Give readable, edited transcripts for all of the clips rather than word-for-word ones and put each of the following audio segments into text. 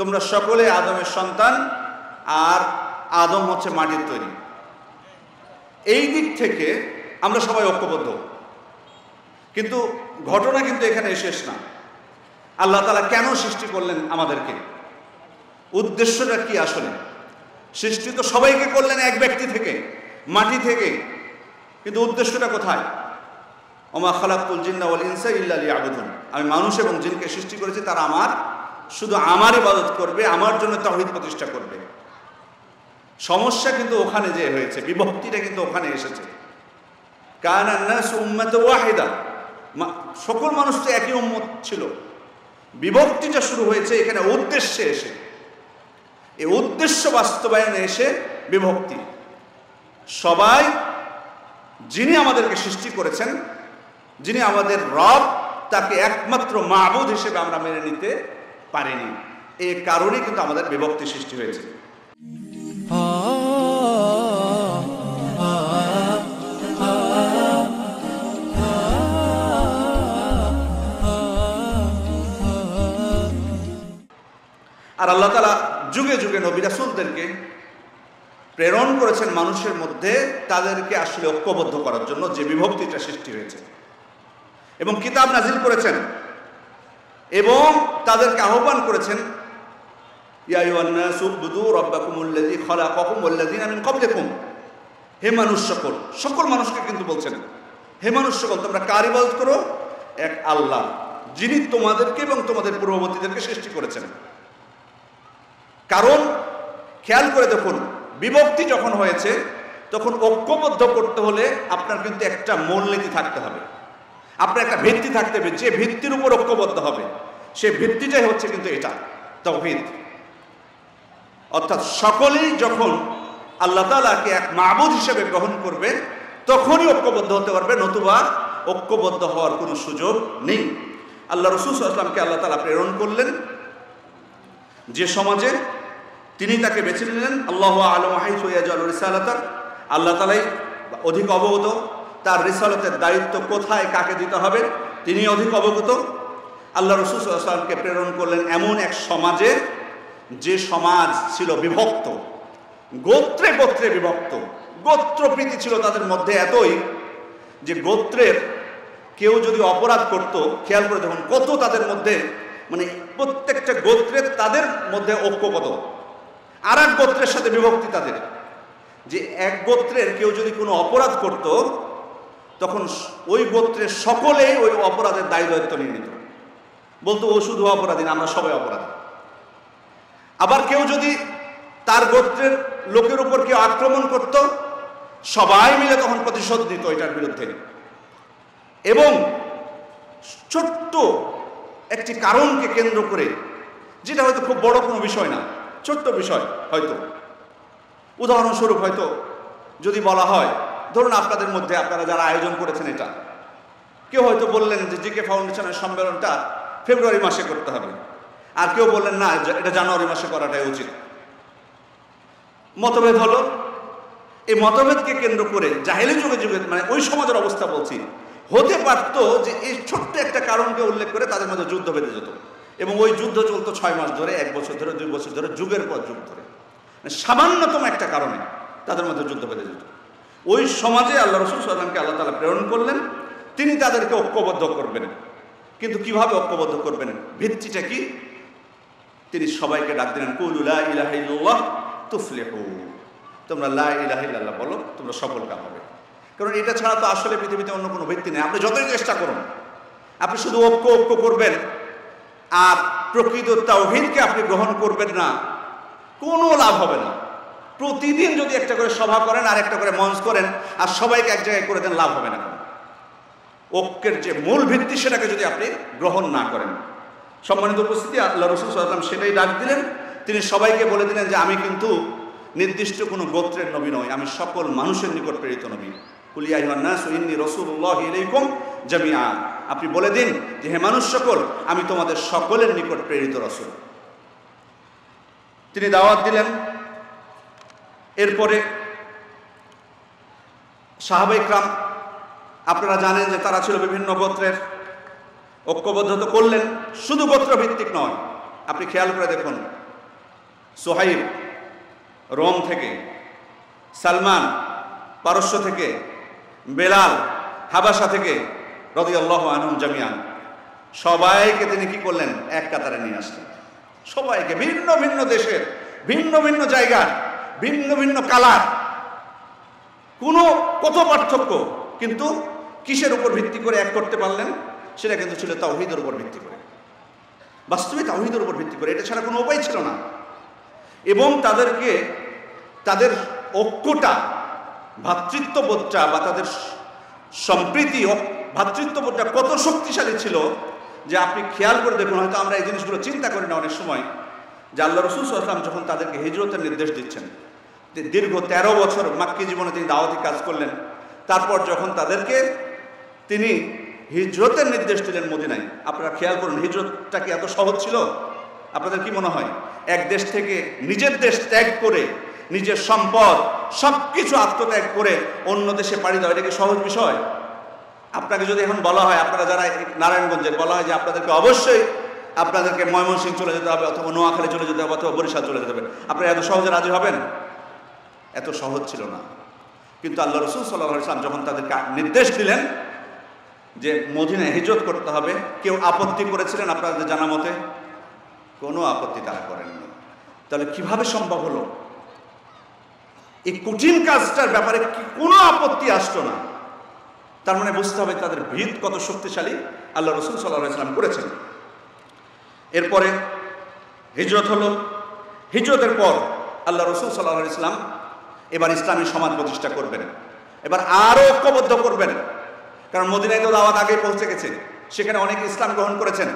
তোমরা সকলে আদমের সন্তান, আর আদম হচ্ছে মাটির তৈরি। এই দিক থেকে আমরা সবাই ঐক্যবদ্ধ। কিন্তু ঘটনা কিন্তু এখানে শেষ না। আল্লাহ তাআলা কেন সৃষ্টি করলেন আমাদেরকে? উদ্দেশ্যটা কি আসলে? সৃষ্টি তো সবাইকে করলেন এক ব্যক্তি থেকে, মাটি থেকে, কিন্তু উদ্দেশ্যটা কোথায়? ওমা খালাকতুল জিন্না ওয়াল ইনসা ইল্লা লিয়াবুদুন। আমি মানুষ এবং জিনকে সৃষ্টি করেছি, তারা শুধু আমার ইবাদত করবে, আমার জন্য তাওহীদ প্রতিষ্ঠা করবে। সমস্যা কিন্তু ওখানে যে হয়েছে, বিভক্তিটা কিন্তু ওখানে এসেছে। কানান নাসু উম্মাতান ওয়াহিদা, সকল মানুষ তো একই উম্মত ছিল। বিভক্তিটা শুরু হয়েছে এখানে উদ্দেশ্যে এসে, এই উদ্দেশ্য বাস্তবায়নে এসে বিভক্তি। সবাই, যিনি আমাদেরকে সৃষ্টি করেছেন, যিনি আমাদের রব, তাকে একমাত্র মাবুদ হিসেবে আমরা মেনে নিতে পারিনি। এই কারণে কিন্তু আমাদের বিভক্তি সৃষ্টি হয়েছে। আর আল্লাহ তাআলা যুগে যুগে নবী রাসূলদেরকে প্রেরণ করেছেন মানুষের মধ্যে, তাদেরকে আসলে ঐক্যবদ্ধ করার জন্য, যে বিভক্তিটা সৃষ্টি হয়েছে, এবং কিতাব নাজিল করেছেন এবং তাদেরকে আহ্বান করেছেন, ইয়া আইয়ুহান নাসু উবুদু রাব্বাকুমুল্লাযী খালাকাকুম ওয়াল্লাযীনা মিন ক্বাবলিকুম। হে মানুষ সকল, সকল মানুষকে কিন্তু বলছেন, হে মানুষ সকল, তোমরা কার ইবাদত করো? এক আল্লাহ, যিনি তোমাদেরকে এবং তোমাদের পূর্ববর্তীদেরকে সৃষ্টি করেছেন। কারণ খেয়াল করে দেখুন, বিভক্তি যখন হয়েছে তখন ঐক্যবদ্ধ করতে হলে আপনার কিন্তু একটা মূলনীতি থাকতে হবে, আপনার একটা ভিত্তি থাকতে হবে, যে ভিত্তির উপর ঐক্যবদ্ধ হবে সেই ভিত্তিটাই হচ্ছে কিন্তু এটা তাওহীদ। অর্থাৎ সকলেই যখন আল্লাহ তাআলাকে এক মাবুদ হিসেবে গ্রহণ করবে তখনই ঐক্যবদ্ধ হতে পারবে, নতুবা ঐক্যবদ্ধ হওয়ার কোনো সুযোগ নেই। আল্লাহ রাসূল সাল্লাল্লাহু আলাইহি ওয়াসাল্লামকে আল্লাহ তাআলা প্রেরণ করলেন যে সমাজে, তিনি তাকে বেছে নিলেন। আল্লাহু আ'লামু হাইসু ইয়াজআলু রিসালাতাহ, আল্লাহ তাআলাই অধিক অবগত, তার রিসালাতের দায়িত্ব কোথায় কাকে দিতে হবে তিনি অধিক অবগত। আল্লাহ রাসূল সাল্লাল্লাহু আলাইহি ওয়াসাল্লামকে প্রেরণ করলেন এমন এক সমাজে, যে সমাজ ছিল বিভক্ত, গোত্রে গোত্রে বিভক্ত। গোত্রপ্রীতি ছিল তাদের মধ্যে এতই যে গোত্রের কেউ যদি অপরাধ করত, খেয়াল করে দেখুন কত তাদের মধ্যে, মানে প্রত্যেকটা গোত্রের তাদের মধ্যে ঐক্যবদ্ধ, আর এক গোত্রের সাথে বিভক্তি তাদের। যে এক গোত্রের কেউ যদি কোনো অপরাধ করত, তখন ওই গোত্রের সকলেই ওই অপরাধের দায় দায়িত্ব নিয়ে নিত, বলতো ও শুধু অপরাধী না, আমরা সবাই অপরাধী। আবার কেউ যদি তার গোত্রের লোকের উপর কেউ আক্রমণ করত, সবাই মিলে তখন প্রতিশোধ নিত এটার বিরুদ্ধে। এবং ছোট্ট একটি কারণকে কেন্দ্র করে, যেটা হয়তো খুব বড় কোনো বিষয় না, ছোট্ট বিষয়, হয়তো উদাহরণস্বরূপ হয়তো যদি বলা হয়, ধরুন আপনাদের মধ্যে আপনারা যারা আয়োজন করেছেন এটা, কেউ হয়তো বললেন যে জিকে ফাউন্ডেশনের সম্মেলনটা ফেব্রুয়ারি মাসে করতে হবে, আর কেউ বললেন না এটা জানুয়ারি মাসে করাটাই উচিত। মতভেদ হলো। এই মতভেদকে কেন্দ্র করে জাহেলি যুগে যুগে, মানে ওই সমাজের অবস্থা বলছি, হতে পারত যে এই ছোট্ট একটা কারণকে উল্লেখ করে তাদের মধ্যে যুদ্ধ বেঁধে যেত, এবং ওই যুদ্ধ চলতো 6 মাস ধরে, 1 বছর ধরে, 2 বছর ধরে, যুগের পর যুগ ধরে। সামান্যতম একটা কারণে তাদের মধ্যে যুদ্ধ বেঁধে যেত। ওই সমাজে আল্লাহ রাসূল সাল্লাল্লাহু আলাইহি ওয়াসাল্লামকে আল্লাহ তাআলা প্রেরণ করলেন, তিনি তাদেরকে ঐক্যবদ্ধ করবেন। কিন্তু কিভাবে ঐক্যবদ্ধ করবেন, ভিত্তিটা কি? তিনি সবাইকে ডাক দিলেন, কুলু লা ইলাহা ইল্লাল্লাহ তুফলিহু, তোমরা লা ইলাহা ইল্লাল্লাহ বলো, তোমরা সফল কাম হবে। কারণ এটা ছাড়া তো আসলে পৃথিবীতে অন্য কোনো ভিত্তি নেই। আপনি যতই চেষ্টা করুন, আপনি শুধু ঐক্য করবেন আর প্রকৃত তাওহীদকে আপনি গ্রহণ করবেন না, কোনো লাভ হবে না। প্রতিদিন যদি একটা করে সভা করেন আর একটা করে মঞ্চ করেন আর সবাইকে এক জায়গায় করে দেন, লাভ হবে না। ঐক্যের যে মূল ভিত্তি সেটাকে যদি আপনি গ্রহণ না করেন। সম্মানিত উপস্থিতি, আল্লাহ রাসূল সাল্লাল্লাহু আলাইহি ওয়াসাল্লাম সেটাই ডাক দিলেন। তিনি সবাইকে বলে দিলেন যে আমি কিন্তু নির্দিষ্ট কোনো গোত্রের নবী নই, আমি সকল মানুষের নিকট প্রেরিত নবী। কুল ইয়া আইয়ুহান নাসু ইন্নী রাসূলুল্লাহি ইলাইকুম জামিআ, আপনি বলে দিন যে হে মানুষ সকল, আমি তোমাদের সকলের নিকট প্রেরিত রাসূল। তিনি দাওয়াত দিলেন। এরপরে সাহাবায়ে কিরাম, আপনারা জানেন যে তারা ছিল বিভিন্ন গোত্রের, ঐক্যবদ্ধ তো করলেন, শুধু গোত্রভিত্তিক নয়। আপনি খেয়াল করে দেখুন, সোহাইব রোম থেকে, সালমান পারস্য থেকে, বেলাল হাবাসা থেকে রাদিয়াল্লাহু আনহুম জামিআন, সবাইকে তিনি কি করলেন? এক কাতারে নিয়ে আসলেন। সবাইকে, ভিন্ন ভিন্ন দেশের, ভিন্ন ভিন্ন জায়গার, ভিন্ন ভিন্ন কালার, কত পার্থক্য, কিন্তু কিসের উপর ভিত্তি করে এক করতে পারলেন? সেটা কিন্তু ছিল তাওহীদের উপর ভিত্তি করে, বাস্তবে তাওহীদের উপর ভিত্তি করে, এটা ছাড়া কোনো উপায় ছিল না। এবং তাদেরকে, তাদের ঐক্যটা, ভ্রাতৃত্ববোধটা বা তাদের সম্প্রীতি, ভ্রাতৃত্ববোধটা কত শক্তিশালী ছিল যে আপনি খেয়াল করে দেখুন, হয়তো আমরা এই জিনিসগুলো চিন্তা করি না অনেক সময়, যে আল্লাহ রাসূল সাল্লাল্লাহু আলাইহি ওয়াসাল্লাম যখন তাদেরকে হিজরতের নির্দেশ দিচ্ছেন, দীর্ঘ 13 বছর মাক্কি জীবনে তিনি দাওয়াতি কাজ করলেন, তারপর যখন তাদেরকে তিনি হিজরতের নির্দেশ দিলেন মদিনায়, আপনারা খেয়াল করুন, হিজরতটা কি এত সহজ ছিল? আপনাদের কি মনে হয়? এক দেশ থেকে নিজের দেশ ত্যাগ করে, নিজের সম্পদ সবকিছু আত্মত্যাগ করে অন্য দেশে পাড়ি দেওয়া, এটা কি সহজ বিষয়? আপনাকে যদি এখন বলা হয়, আপনারা যারা নারায়ণগঞ্জের, বলা হয় যে আপনাদেরকে অবশ্যই আপনাদেরকে ময়মনসিংহ চলে যেতে হবে, অথবা নোয়াখালী চলে যেতে হবে, অথবা বরিশাল চলে যেতে হবে, আপনারা এত সহজে রাজি হবেন? এত সহজ ছিল না। কিন্তু আল্লাহ রাসূল সাল্লাল্লাহু আলাইহি ওয়াসাল্লাম যখন তাদেরকে নির্দেশ দিলেন যে মদিনায় হিজরত করতে হবে, কেউ আপত্তি করেছিলেন আপনাদের জানা মতে? কোনো আপত্তি তারা করেননি। তাহলে কিভাবে সম্ভব হলো? এই কঠিন কাজটার ব্যাপারে কোনো আপত্তি আসতো না। তার মানে বুঝতে হবে তাদের ভিত কত শক্তিশালী আল্লাহ রাসূল সাল্লাল্লাহু আলাইহি ওয়াসাল্লাম করেছেন। এরপরে হিজরত হলো। হিজরতের পর আল্লাহ রাসূল সাল্লাল্লাহু আলাইহি ওয়াসাল্লাম এবার ইসলামী সমাজ প্রতিষ্ঠা করবেন, এবার আরও ঐক্যবদ্ধ করবেন। কারণ মদিনায় তো দাওয়াত আগেই পৌঁছে গেছে, সেখানে অনেকে ইসলাম গ্রহণ করেছেন,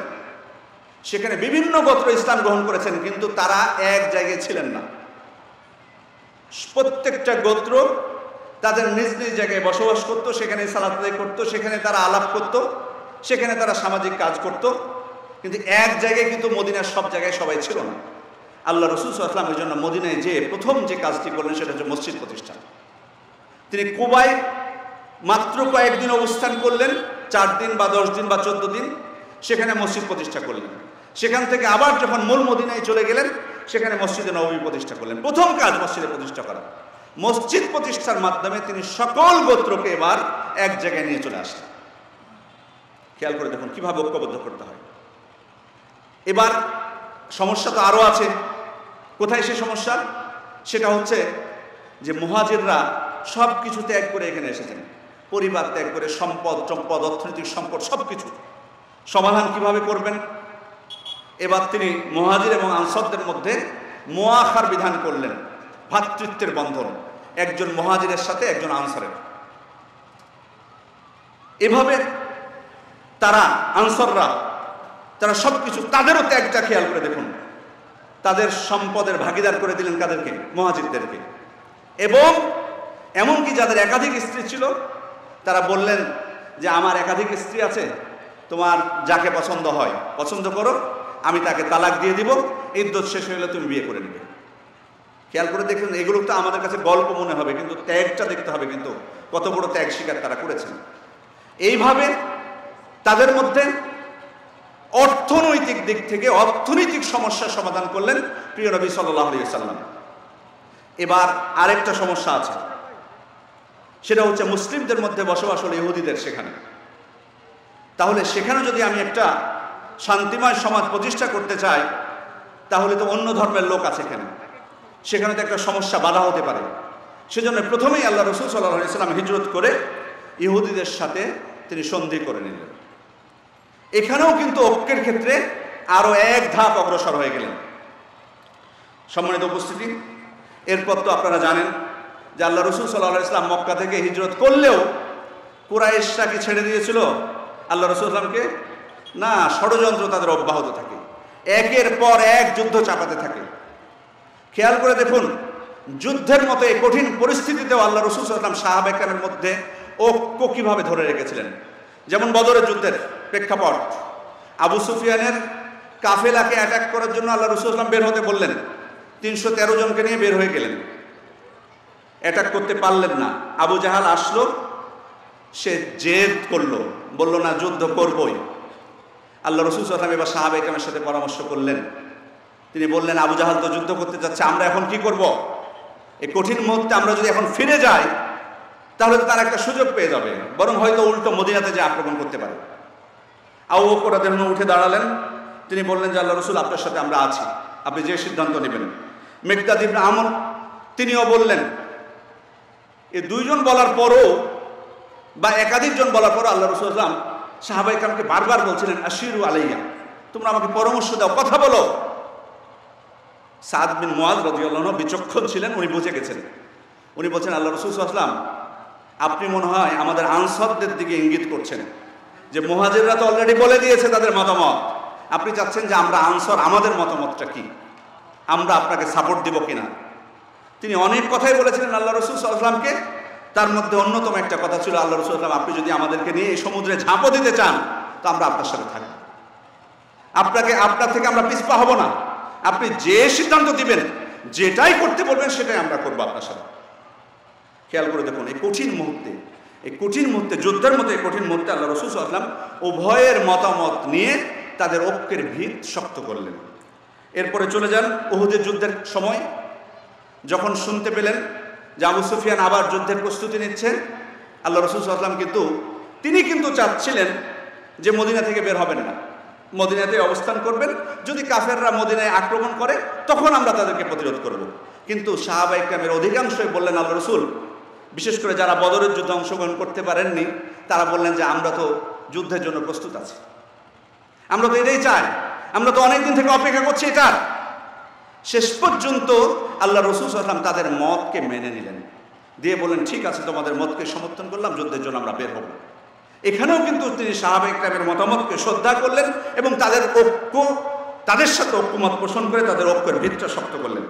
সেখানে বিভিন্ন গোত্র ইসলাম গ্রহণ করেছেন, কিন্তু তারা এক জায়গায় ছিলেন না। প্রত্যেকটা গোত্র তাদের নিজ নিজ জায়গায় বসবাস করত, সেখানে সালাত আদায় করত, সেখানে তারা আলাপ করত, সেখানে তারা সামাজিক কাজ করত, কিন্তু এক জায়গায় কিন্তু মদিনার সব জায়গায় সবাই ছিল না। আল্লাহ রাসূল সাল্লাল্লাহু আলাইহি ওয়াসাল্লাম এই জন্য মদিনায় যে প্রথম যে কাজটি করলেন সেটা হচ্ছে মসজিদ প্রতিষ্ঠা। তিনি কুবায় মাত্র কয়েকদিন অবস্থান করলেন, 4 দিন বা 10 দিন বা 14 দিন, সেখানে মসজিদ প্রতিষ্ঠা করলেন। সেখান থেকে আবার যখন মূল মদিনায় চলে গেলেন, সেখানে মসজিদে নববী প্রতিষ্ঠা করলেন। প্রথম কাজ মসজিদে প্রতিষ্ঠা করা। মসজিদ প্রতিষ্ঠার মাধ্যমে তিনি সকল গোত্রকে এবার এক জায়গায় নিয়ে চলে আসলেন। খেয়াল করে দেখুন কিভাবে ঐক্যবদ্ধ করতে হয়। এবার সমস্যা তো আরও আছে। কোথায় সে সমস্যা? সেটা হচ্ছে যে মুহাজিররা সব কিছু ত্যাগ করে এখানে এসেছেন, পরিবার ত্যাগ করে, সম্পদ, অর্থনৈতিক সম্পদ সব কিছু। সমাধান কিভাবে করবেন? এবার তিনি মুহাজির এবং আনসারদের মধ্যে মুআখার বিধান করলেন, ভ্রাতৃত্বের বন্ধন, একজন মুহাজিরের সাথে একজন আনসারের। এভাবে তারা, আনসাররা, তারা সব কিছু, তাদেরও ত্যাগটা খেয়াল করে দেখুন, তাদের সম্পদের ভাগিদার করে দিলেন কাদেরকে? মুহাজিরদেরকে। এবং এমনকি যাদের একাধিক স্ত্রী ছিল তারা বললেন যে আমার একাধিক স্ত্রী আছে, তোমার যাকে পছন্দ হয় পছন্দ করো, আমি তাকে তালাক দিয়ে দিব, ইদ্যত শেষ হলে তুমি বিয়ে করে নেবে। খেয়াল করে দেখুন, এগুলো তো আমাদের কাছে গল্প মনে হবে, কিন্তু ত্যাগটা দেখতে হবে, কিন্তু কত বড় ত্যাগ স্বীকার তারা করেছেন। এইভাবে তাদের মধ্যে অর্থনৈতিক দিক থেকে অর্থনৈতিক সমস্যার সমাধান করলেন প্রিয় নবী সাল্লাল্লাহু আলাইহি ওয়াসাল্লাম। এবার আরেকটা সমস্যা আছে, সেটা হচ্ছে মুসলিমদের মধ্যে বসবাস হলো ইহুদিদের সেখানে। তাহলে সেখানে যদি আমি একটা শান্তিময় সমাজ প্রতিষ্ঠা করতে চাই, তাহলে তো অন্য ধর্মের লোক আছে এখানে, সেখানে তো একটা সমস্যা, বাধা হতে পারে। সেজন্য প্রথমেই আল্লাহ রাসূল সাল্লাল্লাহু আলাইহি ওয়াসাল্লাম হিজরত করে ইহুদিদের সাথে তিনি সন্ধি করে নিলেন। এখানেও কিন্তু ঐক্যের ক্ষেত্রে আরও এক ধাপ অগ্রসর হয়ে গেলেন। সম্মানিত উপস্থিতি, এরপর তো আপনারা জানেন যে আল্লাহ রাসূল সাল্লাল্লাহু আলাইহি ওয়াসাল্লাম মক্কা থেকে হিজরত করলেও কুরাইশরা কি ছেড়ে দিয়েছিল আল্লাহ রাসূল সাল্লামকে? না, ষড়যন্ত্র তাদের অব্যাহত থাকে, একের পর এক যুদ্ধ চাপাতে থাকে। খেয়াল করে দেখুন, যুদ্ধের মতো এই কঠিন পরিস্থিতিতেও আল্লাহ রাসূল সাল্লাল্লাহু আলাইহি ওয়াসাল্লাম সাহাবা কেরামের মধ্যে ঐক্য কিভাবে ধরে রেখেছিলেন। যেমন বদরের যুদ্ধের প্রেক্ষাপট, আবু সুফিয়ানের কাফেলাকে অ্যাটাক করার জন্য আল্লাহ রাসূল সাল্লাল্লাহু আলাইহি ওয়াসাল্লাম বের হতে বললেন, 313 জনকে নিয়ে বের হয়ে গেলেন, অ্যাটাক করতে পারলেন না। আবু জাহাল আসলো, সে জেদ করলো, বলল না যুদ্ধ করবই। আল্লাহ রাসূল সাল্লাল্লাহু আলাইহি ওয়াসাল্লাম এবার সাহাবা কেরামের সাথে পরামর্শ করলেন, তিনি বললেন, আবু জাহাল তো যুদ্ধ করতে যাচ্ছে, আমরা এখন কি করব? এই কঠিন মুহূর্তে আমরা যদি এখন ফিরে যাই তাহলে তো তার একটা সুযোগ পেয়ে যাবে, বরং হয়তো উল্টো মদিনাতে যে আক্রমণ করতে পারে। আবু বকর রাদিয়াল্লাহু আনহু উঠে দাঁড়ালেন, তিনি বললেন যে আল্লাহ রাসূল, আপনার সাথে আমরা আছি, আপনি যে সিদ্ধান্ত নেবেন। মিকদাদ ইবনে আমর তিনিও বললেন। এই দুইজন বলার পরও বা একাধিক জন বলার পরও আল্লাহ রাসূল সাল্লাল্লাহু আলাইহি ওয়াসাল্লাম সাহাবায়ে কেরামকে বারবার বলছিলেন, আশিরু আলাইয়া, তোমরা আমাকে পরামর্শ দাও, কথা বলো। সাদ বিন মুআয রাদিয়াল্লাহু আনহু বিচক্ষণ ছিলেন, উনি বুঝে গেছেন। উনি বলছেন, আল্লাহ রাসূল সাল্লাল্লাহু আলাইহি ওয়াসাল্লাম, আপনি মনে হয় আমাদের আনসারদের দিকে ইঙ্গিত করছেন যে মুহাজিররা তো অলরেডি বলে দিয়েছে তাদের মতামত, আপনি চাচ্ছেন যে আমরা আনসার আমাদের মতামতটা কি, আমরা আপনাকে সাপোর্ট দিব কিনা। তিনি অনেক কথাই বলেছিলেন আল্লাহ রাসূল সাল্লাল্লাহু আলাইহি ওয়াসাল্লামকে। তার মধ্যে অন্যতম একটা কথা ছিল, আল্লাহ রাসূল সাল্লাল্লাহু আলাইহি ওয়াসাল্লাম, আপনি যদি আমাদেরকে নিয়ে এই সমুদ্রে ঝাঁপও দিতে চান তো আমরা আপনার সাথে থাকব, আপনার থেকে আমরা পিছপা হব না, আপনি যে সিদ্ধান্ত দিবেন, যেটাই করতে বলবেন সেটাই আমরা করবো আপনার সাথে। খেয়াল করে দেখুন, এই কঠিন মুহূর্তে যুদ্ধের মধ্যে এই কঠিন মুহূর্তে আল্লাহ রাসূল সাল্লাল্লাহু আলাইহি ওয়াসাল্লাম উভয়ের মতামত নিয়ে তাদের ঐক্যের ভিত শক্ত করলেন। এরপরে চলে যান উহুদের যুদ্ধের সময়, যখন শুনতে পেলেন যে আবু সুফিয়ান আবার যুদ্ধের প্রস্তুতি নিচ্ছে, আল্লাহ রাসূল সাল্লাল্লাহু আলাইহি ওয়াসাল্লাম তিনি কিন্তু চাচ্ছিলেন যে মদিনা থেকে বের হবেন না, মদিনাতে অবস্থান করবেন, যদি কাফেররা মদিনায় আক্রমণ করে তখন আমরা তাদেরকে প্রতিরোধ করব। কিন্তু সাহাবায়ে কেরামের অধিকাংশই বললেন, আল্লাহ রাসূল, বিশেষ করে যারা বদরের যুদ্ধে অংশগ্রহণ করতে পারেননি, তারা বললেন যে আমরা তো যুদ্ধের জন্য প্রস্তুত আছি, আমরা তো এটাই চাই, আমরা তো অনেকদিন থেকে অপেক্ষা করছি এটা। শেষ পর্যন্ত আল্লাহ রাসূল সাল্লাল্লাহু আলাইহি ওয়াসাল্লাম তাদের মতকে মেনে নিলেন, দিয়ে বললেন, ঠিক আছে, তোমাদের মতকে সমর্থন করলাম, যুদ্ধের জন্য আমরা বের হব। এখানেও কিন্তু তিনি সাহাবায়ে কেরামের মতামতকে শ্রদ্ধা করলেন এবং তাদের সাথে ঐক্যমত পোষণ করে তাদের ঐক্যের ভিতটা শক্ত করলেন।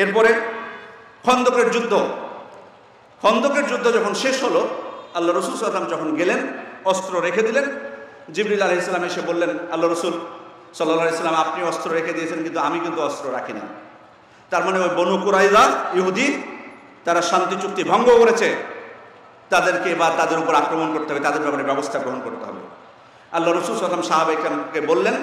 এরপরে খন্দকের যুদ্ধ যখন শেষ হলো, আল্লাহ রাসূল সাল্লাল্লাহু আলাইহি ওয়াসাল্লাম যখন গেলেন, অস্ত্র রেখে দিলেন। জিবরিল আলাইহিস সালাম এসে বললেন, আল্লাহ রাসূল সাল্লাল্লাহু আলাইহি ওয়াসাল্লাম, আপনি অস্ত্র রেখে দিয়েছেন, কিন্তু আমি কিন্তু অস্ত্র রাখি না। তার মানে ওই বনু কুরাইজা ইহুদি তারা শান্তি চুক্তি ভঙ্গ করেছে, তাদেরকে বা তাদের উপর আক্রমণ করতে হবে, তাদের ব্যাপারে ব্যবস্থা গ্রহণ করতে হবে। আল্লাহ রাসূল সাল্লাল্লাহু আলাইহি ওয়াসাল্লাম সাহাবায়ে কেরামকে বললেন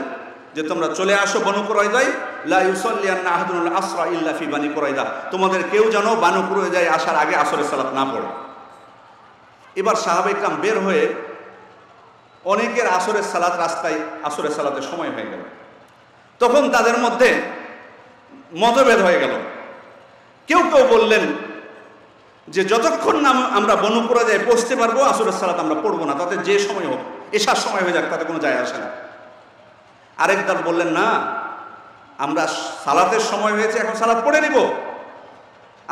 যে তোমরা চলে আসো বনু কুরাইজায়, লা ইউসাল্লিয়ান্না আহাদুন আসরা ইল্লা ফি বানি কুরাইজা, তোমাদের কেউ যেন বানু কুরাইজায় আসার আগে আসরের সালাত না পড়ে। এবার সাহাবায়ে কেরাম বের হয়ে অনেকের আসরের সালাত, রাস্তায় আসরের সালাতের সময় হয়ে গেল, তখন তাদের মধ্যে মতভেদ হয়ে গেল। কেউ বললেন যে যতক্ষণ না আমরা বনু কুরাইজায় পৌঁছতে পারবো আসরের সালাত আমরা পড়বো না, তাতে যে সময় হোক, এশার সময় হয়ে যাক, তাতে কোনো যায় আসে না। আরেক দল বললেন, না, আমরা সালাতের সময় হয়েছে, এখন সালাত পড়ে নিব।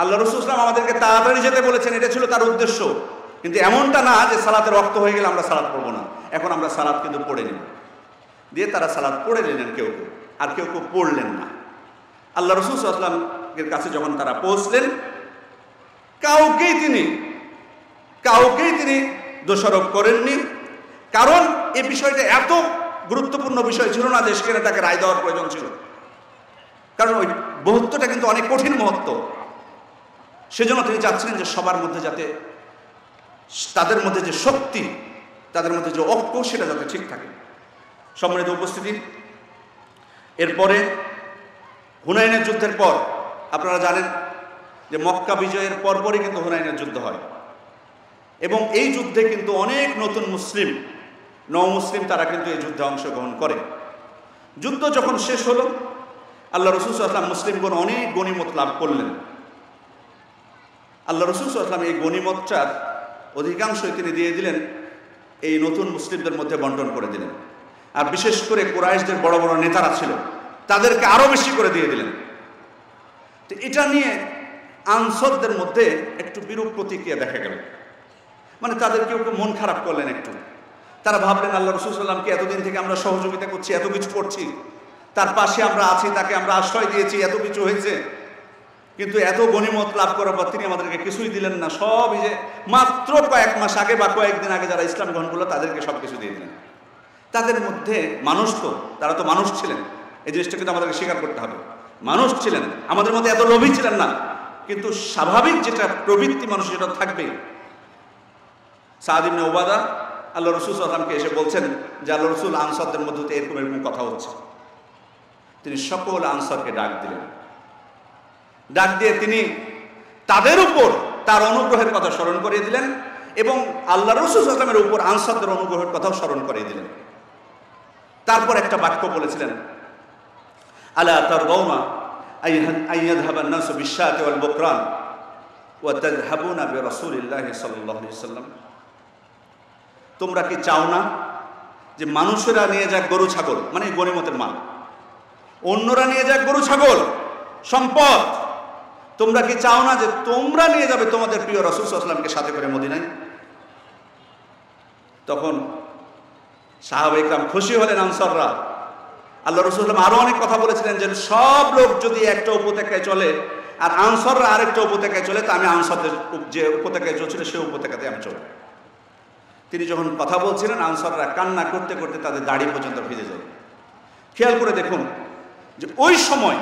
আল্লাহ রাসূল সাল্লাল্লাহু আলাইহি ওয়াসাল্লাম আমাদেরকে তাড়াতাড়ি যেতে বলেছেন, এটা ছিল তার উদ্দেশ্য, কিন্তু এমনটা না যে সালাতের রক্ত হয়ে গেলে আমরা সালাত পড়বো না, এখন আমরা সালাত কিন্তু পড়ে নিব। দিয়ে তারা সালাত পড়ে নিলেন কেউ, আর কেউ পড়লেন না। আল্লাহ রাসূল সাল্লাল্লাহু আলাইহি ওয়াসাল্লামের কাছে যখন তারা পৌঁছলেন, কাউকেই তিনি দোষারোপ করেননি, কারণ এই বিষয়টা এত গুরুত্বপূর্ণ বিষয় ছিল না যে সেখানে তাকে রায় দেওয়ার প্রয়োজন ছিল, কারণ ওই মুহূর্তটা কিন্তু অনেক কঠিন মুহূর্ত। সেজন্য তিনি চাচ্ছিলেন যে সবার মধ্যে যাতে তাদের মধ্যে যে শক্তি, তাদের মধ্যে যে ঐক্য, সেটা যাতে ঠিক থাকে। সম্মানিত উপস্থিতি, এরপরে হুনাইনের যুদ্ধের পর আপনারা জানেন যে মক্কা বিজয়ের পরপরই কিন্তু হুনাইনের যুদ্ধ হয়, এবং এই যুদ্ধে কিন্তু অনেক নতুন মুসলিম, নও-মুসলিম তারা কিন্তু এই যুদ্ধে অংশগ্রহণ করে। যুদ্ধ যখন শেষ হলো, আল্লাহ রাসূল সাল্লাল্লাহু আলাইহি ওয়াসাল্লাম মুসলিমগণ অনেক গনিমত লাভ করলেন। আল্লাহ রাসূল সাল্লাল্লাহু আলাইহি ওয়াসাল্লাম এই গনিমতটার অধিকাংশই তিনি দিয়ে দিলেন, এই নতুন মুসলিমদের মধ্যে বন্টন করে দিলেন। আর বিশেষ করে কুরাইশদের বড় বড় নেতারা ছিল, তাদেরকে আরো বেশি করে দিয়ে দিলেন। তো এটা নিয়ে আনসারদের মধ্যে একটু বিরূপ প্রতিক্রিয়া দেখা গেল, মানে তাদের কেউ মন খারাপ করলেন একটু। তারা ভাবলেন, আল্লাহ রাসূল সাল্লাল্লাহু আলাইহি ওয়াসাল্লামকে এতদিন থেকে আমরা সহযোগিতা করছি, এত কিছু করছি, তার পাশে আমরা আছি, তাকে আমরা আশ্রয় দিয়েছি, এত কিছু হয়েছে, কিন্তু এত গনিমত লাভ করার পর তিনি আমাদেরকে কিছুই দিলেন না। সব এই যে মাত্র কয়েক মাস আগে বা কয়েকদিন আগে যারা ইসলাম গ্রহণ করলো তাদেরকে সব কিছু দিয়ে দিলেন। তাদের মধ্যে মানুষ, তো তারা তো মানুষ ছিলেন, এই জিনিসটা কিন্তু আমাদেরকে স্বীকার করতে হবে, মানুষ ছিলেন, আমাদের মধ্যে এত লোভী ছিলেন না, কিন্তু স্বাভাবিক যেটা প্রবৃত্তি মানুষ যেটা থাকবে। সাদ ইবনে উবাদা আল্লাহ রাসূল সাল্লাল্লাহু আলাইহি ওয়াসাল্লামকে এসে বলছেন যে আল্লাহ রাসূল, আনসারদের মধ্যে এরকম কথা হচ্ছে। তো তিনি সকল আনসারকে ডাক দিলেন। ডাক দিয়ে তিনি তাদের উপর তার অনুগ্রহের কথা স্মরণ করিয়ে দিলেন এবং আল্লাহ রাসূল সাল্লাল্লাহু আলাইহি ওয়াসাল্লামের উপর আনসারদের অনুগ্রহের কথাও স্মরণ করিয়ে দিলেন। তারপর একটা বাক্য বলেছিলেন, আলা তারদাউনা আইয়াযহাবা আন-নাসু বিশ-শাতি ওয়াল বুকরান ওয়া তাযহাবুনা বিরাসূলিল্লাহি সাল্লাল্লাহু আলাইহি ওয়াসাল্লাম, তোমরা কি চাও না যে মানুষেরা নিয়ে যাক গরু ছাগল, মানে গনিমতের মাল, অন্যরা নিয়ে যাক গরু ছাগল সম্পদ, তোমরা কি চাও না যে তোমরা নিয়ে যাবে তোমাদের প্রিয় রাসূল সাল্লাল্লাহু আলাইহি ওয়াসাল্লামকে সাথে করে মদিনায়? তখন সাহাবায়ে কেরাম খুশি হলেন আনসাররা। আল্লাহ রাসূল সাল্লাল্লাহু আলাইহি ওয়াসাল্লাম আরো অনেক কথা বলেছিলেন যে সব লোক যদি একটা উপত্যকায় চলে আর আনসাররা আরেকটা উপত্যকায় চলে, তা আমি আনসারদের যে উপত্যকায় চলছিল সেই উপত্যকাতে আমি চলব। তিনি যখন কথা বলছিলেন আনসাররা কান্না করতে করতে তাদের দাড়ি পর্যন্ত ভিজে যায়। খেয়াল করে দেখুন যে ওই সময়